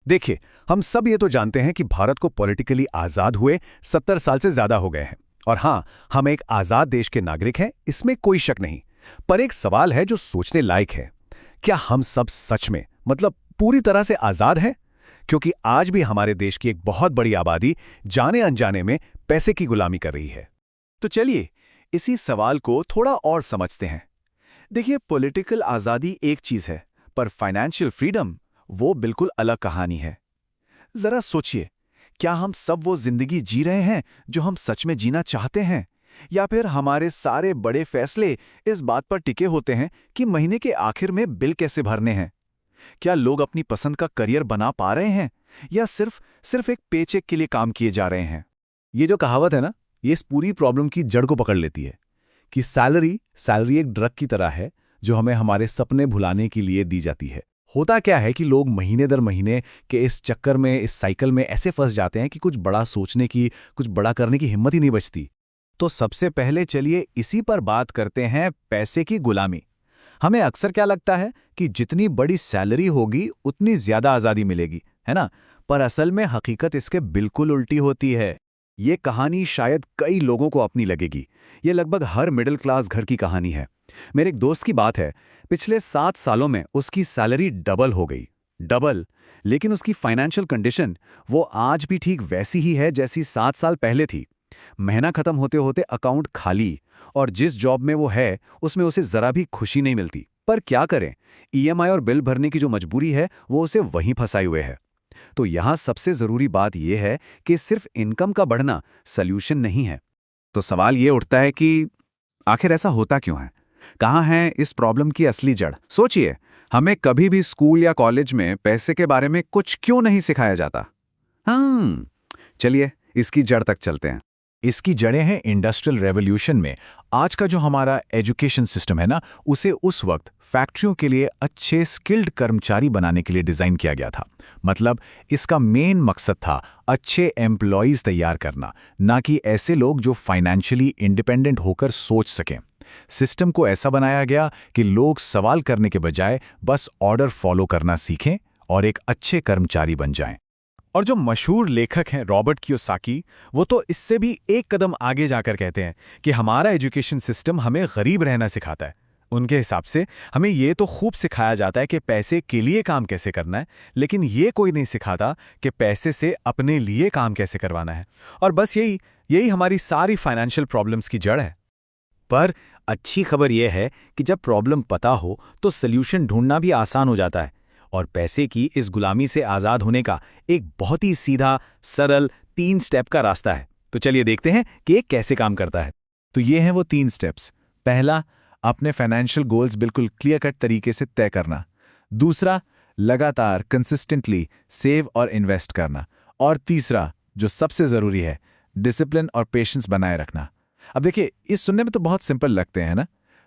देखिए, हम सब ये तो जानते हैं कि भारत को पॉलिटिकली आज़ाद हुए 70 साल से ज़्यादा हो गए हैं। और हाँ, हम एक आज़ाद देश के नागरिक हैं, इसमें कोई शक नहीं। पर एक सवाल है जो सोचने लायक है। क्या हम सब सच में, मतलब पूरी तरह से आज़ाद हैं? क्योंकि आज भी हमारे देश की एक बहुत बड़ी आबादी जाने अनजाने में पैसे की गुलामी कर रही है। तो चलिए, इसी सवाल को थोड़ा और समझते हैं। देखिए, पॉलिटिकल आज़ादी एक चीज़ है, पर फाइनेंशियल फ्रीडम वो बिल्कुल अलग कहानी है। जरा सोचिए, क्या हम सब वो जिंदगी जी रहे हैं जो हम सच में जीना चाहते हैं? या फिर हमारे सारे बड़े फैसले इस बात पर टिके होते हैं कि महीने के आखिर में बिल कैसे भरने हैं? क्या लोग अपनी पसंद का करियर बना पा रहे हैं, या सिर्फ एक पेचेक के लिए काम किए जा रहे हैं? ये जो कहावत है ना, ये इस पूरी प्रॉब्लम की जड़ को पकड़ लेती है कि सैलरी एक ड्रग की तरह है जो हमें हमारे सपने भुलाने के लिए दी जाती है। होता क्या है कि लोग महीने दर महीने के इस चक्कर में, इस साइकिल में ऐसे फंस जाते हैं कि कुछ बड़ा सोचने की, कुछ बड़ा करने की हिम्मत ही नहीं बचती। तो सबसे पहले चलिए इसी पर बात करते हैं, पैसे की गुलामी। हमें अक्सर क्या लगता है कि जितनी बड़ी सैलरी होगी उतनी ज्यादा आज़ादी मिलेगी, है ना? पर असल में हकीकत इसके बिल्कुल उल्टी होती है। ये कहानी शायद कई लोगों को अपनी लगेगी। ये लगभग हर मिडिल क्लास घर की कहानी है। मेरे एक दोस्त की बात है, पिछले 7 सालों में उसकी सैलरी डबल हो गई। डबल। लेकिन उसकी फाइनेंशियल कंडीशन वो आज भी ठीक वैसी ही है जैसी 7 साल पहले थी। महीना खत्म होते होते अकाउंट खाली, और जिस जॉब में वो है उसमें उसे जरा भी खुशी नहीं मिलती। पर क्या करें, ईएमआई और बिल भरने की जो मजबूरी है वो उसे वहीं फंसाए हुए है। तो यहाँ सबसे जरूरी बात यह है कि सिर्फ इनकम का बढ़ना सल्यूशन नहीं है। तो सवाल ये उठता है कि आखिर ऐसा होता क्यों है? कहाँ है इस प्रॉब्लम की असली जड़? सोचिए, हमें कभी भी स्कूल या कॉलेज में पैसे के बारे में कुछ क्यों नहीं सिखाया जाता? चलिए इसकी जड़ तक चलते हैं। इसकी जड़ें हैं इंडस्ट्रियल रेवोल्यूशन में। आज का जो हमारा एजुकेशन सिस्टम है ना, उसे उस वक्त फैक्ट्रियों के लिए अच्छे स्किल्ड कर्मचारी बनाने के लिए डिज़ाइन किया गया था। मतलब इसका मेन मकसद था अच्छे एम्प्लॉयज़ तैयार करना, ना कि ऐसे लोग जो फाइनेंशियली इंडिपेंडेंट होकर सोच सकें। सिस्टम को ऐसा बनाया गया कि लोग सवाल करने के बजाय बस ऑर्डर फॉलो करना सीखें और एक अच्छे कर्मचारी बन जाएं। और जो मशहूर लेखक हैं रॉबर्ट कियोसाकी, वो तो इससे भी एक कदम आगे जाकर कहते हैं कि हमारा एजुकेशन सिस्टम हमें गरीब रहना सिखाता है। उनके हिसाब से हमें ये तो खूब सिखाया जाता है कि पैसे के लिए काम कैसे करना है, लेकिन ये कोई नहीं सिखाता कि पैसे से अपने लिए काम कैसे करवाना है। और बस यही हमारी सारी फाइनेंशियल प्रॉब्लम्स की जड़ है। पर अच्छी खबर यह है कि जब प्रॉब्लम पता हो तो सल्यूशन ढूंढना भी आसान हो जाता है। और पैसे की इस गुलामी से आज़ाद होने का एक बहुत ही सीधा, सरल 3 स्टेप का रास्ता है। तो चलिए देखते हैं कि ये कैसे काम करता है। तो ये हैं वो 3 स्टेप्स। पहला, अपने फाइनेंशियल गोल्स बिल्कुल क्लियर कट तरीके से तय करना। दूसरा, लगातार कंसिस्टेंटली सेव और इन्वेस्ट करना। और तीसरा, जो सबसे ज़रूरी है, डिसिप्लिन और पेशेंस बनाए रखना। अब देखिए, इस सुनने में तो बहुत सिंपल लगते हैं ना,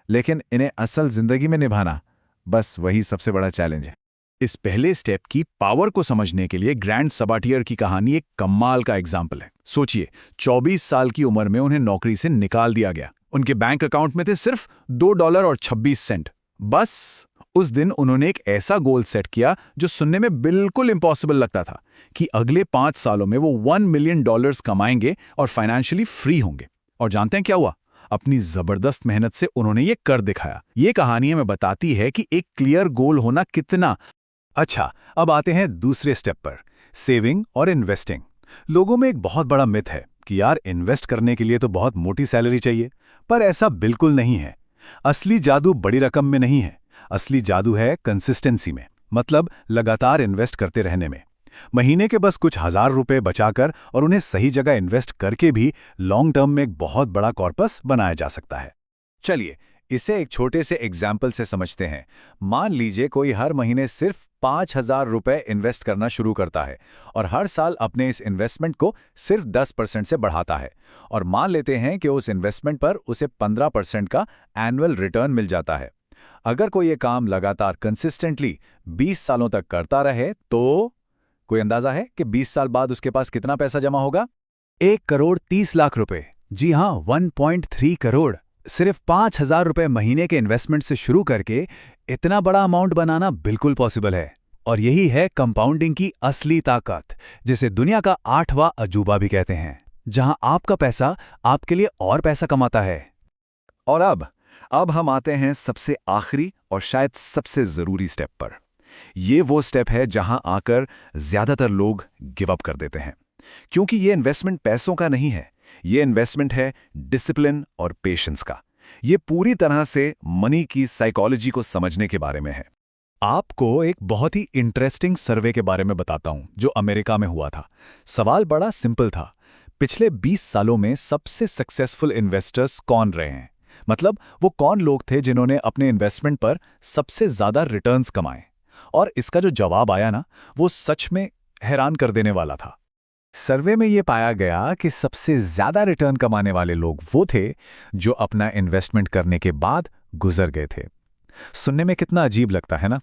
लेकिन इन्हें असल ज़िंदगी में निभाना, बस वही सबसे बड़ा चैलेंज है। इस पहले स्टेप की पावर को समझने के लिए ग्रैंड सबाटियर की कहानी एक कमाल का एग्जाम्पल है। सोचिए, 24 साल की उम्र में उन्हें नौकरी से निकाल दिया गया। उनके बैंक अकाउंट में थे सिर्फ $2.26। बस उस दिन उन्होंने एक ऐसा गोल सेट किया जो सुनने में बिल्कुल इम्पॉसिबल लगता था, कि अगले 5 सालों में वो $1 मिलियन कमाएंगे और फाइनेंशियली फ्री होंगे। और जानते हैं क्या हुआ? अपनी जबरदस्त मेहनत से उन्होंने ये कर दिखाया। ये कहानी हमें बताती है कि एक क्लियर गोल होना कितना। अच्छा, अब आते हैं दूसरे स्टेप पर, सेविंग और इन्वेस्टिंग। लोगों में एक बहुत बड़ा मिथ है कि यार, इन्वेस्ट करने के लिए तो बहुत मोटी सैलरी चाहिए। पर ऐसा बिल्कुल नहीं है। असली जादू बड़ी रकम में नहीं है, असली जादू है कंसिस्टेंसी में। मतलब लगातार इन्वेस्ट करते रहने में। महीने के बस कुछ ₹1000 बचाकर और उन्हें सही जगह इन्वेस्ट करके भी लॉन्ग टर्म में एक बहुत बड़ा कॉर्पस बनाया जा सकता है। चलिए इसे एक छोटे से एग्जाम्पल से समझते हैं। मान लीजिए कोई हर महीने सिर्फ ₹5000 इन्वेस्ट करना शुरू करता है और हर साल अपने इस इन्वेस्टमेंट को सिर्फ 10% से बढ़ाता है। और मान लेते हैं कि उस इन्वेस्टमेंट पर उसे 15% का एनुअल रिटर्न मिल जाता है। अगर कोई ये काम लगातार कंसिस्टेंटली 20 सालों तक करता रहे तो कोई अंदाजा है कि 20 साल बाद उसके पास कितना पैसा जमा होगा? 1,30,00,000 रुपए। जी हाँ, 1.3 करोड़। सिर्फ ₹5000 महीने के इन्वेस्टमेंट से शुरू करके इतना बड़ा अमाउंट बनाना बिल्कुल पॉसिबल है। और यही है कंपाउंडिंग की असली ताकत, जिसे दुनिया का 8वां अजूबा भी कहते हैं, जहां आपका पैसा आपके लिए और पैसा कमाता है। और अब हम आते हैं सबसे आखिरी और शायद सबसे जरूरी स्टेप पर। ये वो स्टेप है जहां आकर ज्यादातर लोग गिव अप कर देते हैं, क्योंकि ये इन्वेस्टमेंट पैसों का नहीं है, ये इन्वेस्टमेंट है डिसिप्लिन और पेशेंस का। ये पूरी तरह से मनी की साइकोलॉजी को समझने के बारे में है। आपको एक बहुत ही इंटरेस्टिंग सर्वे के बारे में बताता हूं जो अमेरिका में हुआ था। सवाल बड़ा सिंपल था, पिछले 20 सालों में सबसे सक्सेसफुल इन्वेस्टर्स कौन रहे हैं? मतलब वो कौन लोग थे जिन्होंने अपने इन्वेस्टमेंट पर सबसे ज्यादा रिटर्न्स कमाए? और इसका जो जवाब आया ना, वो सच में हैरान कर देने वाला था। सर्वे में ये पाया गया कि सबसे ज्यादा रिटर्न कमाने वाले लोग वो थे जो अपना इन्वेस्टमेंट करने के बाद गुजर गए थे। सुनने में कितना अजीब लगता है ना,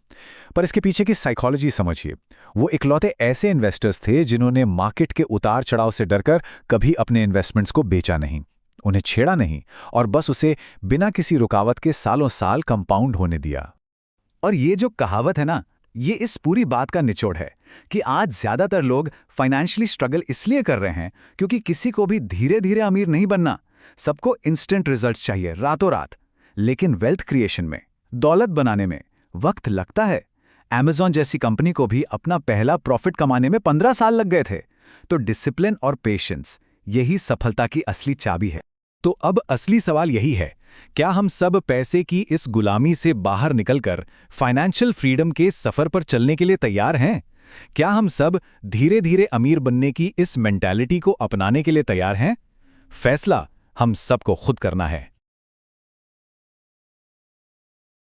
पर इसके पीछे की साइकोलॉजी समझिए। वो इकलौते ऐसे इन्वेस्टर्स थे जिन्होंने मार्केट के उतार चढ़ाव से डरकर कभी अपने इन्वेस्टमेंट्स को बेचा नहीं, उन्हें छेड़ा नहीं, और बस उसे बिना किसी रुकावट के सालों साल कंपाउंड होने दिया। और ये जो कहावत है ना, ये इस पूरी बात का निचोड़ है कि आज ज्यादातर लोग फाइनेंशियली स्ट्रगल इसलिए कर रहे हैं क्योंकि किसी को भी धीरे धीरे अमीर नहीं बनना। सबको इंस्टेंट रिजल्ट्स चाहिए रातों रात। लेकिन वेल्थ क्रिएशन में, दौलत बनाने में वक्त लगता है। Amazon जैसी कंपनी को भी अपना पहला प्रॉफिट कमाने में 15 साल लग गए थे। तो डिसिप्लिन और पेशेंस, यही सफलता की असली चाबी है। तो अब असली सवाल यही है, क्या हम सब पैसे की इस गुलामी से बाहर निकलकर फाइनेंशियल फ्रीडम के सफर पर चलने के लिए तैयार हैं? क्या हम सब धीरे धीरे अमीर बनने की इस मेंटालिटी को अपनाने के लिए तैयार हैं? फैसला हम सबको खुद करना है।